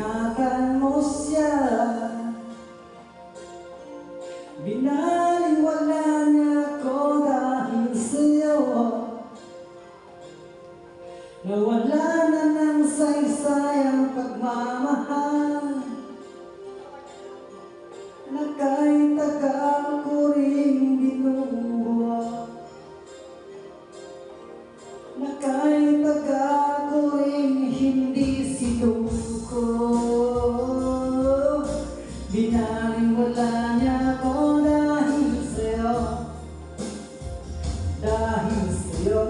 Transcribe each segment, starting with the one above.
Ingatan mo siya, binaliwala niya ako dahil sa'yo. Nawala na ng saysayang pagmamahal, na kahit tagal ko rin binubuo, na kahit tagal ko rin hindi sinuko. Binaliwala niya ako dahil sa'yo, dahil sa'yo.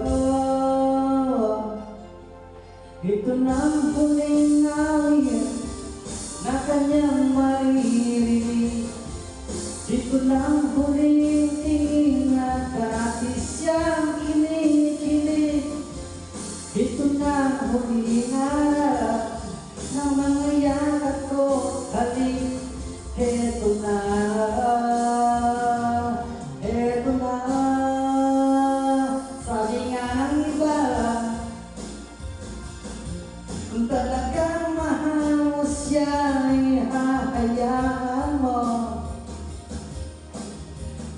Ito na ang huling awit na kanyang maririnig. Ito na ang huling tingin na dati siyang kinikilig. Ito na ang huling harap ng mga yakap ko. Halik, eto na, eto na. Sabi nga ng iba, kung talagang mahal mo siya, ay hahayaan mo.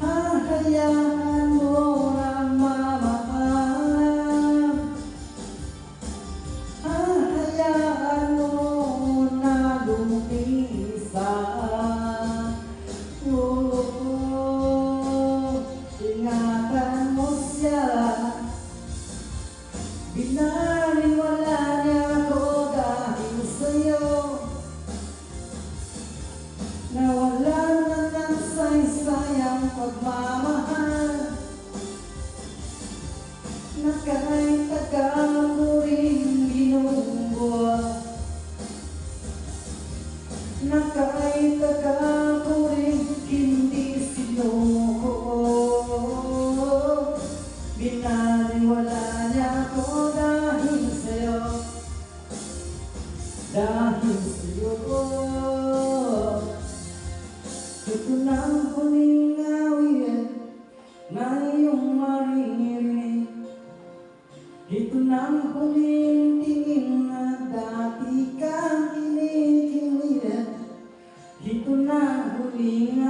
Hahayaan mo na mamahal. Hahayaan mo na lumisan. Ingatan mo siya, binaliwala niya ako dahil sa'yo. Nawala na ng saysayang pagmamahal, na kahit tagal ko rin binubuo, na kahit tagal ko rin hindi sinuko. Binaliwala niya ako dahil sa'yo, dahil sa'yo. Ito na ang huling awit na iyong maririnig. Ito na ang huling tingin na dati kang kinikilig. Ito na ang huling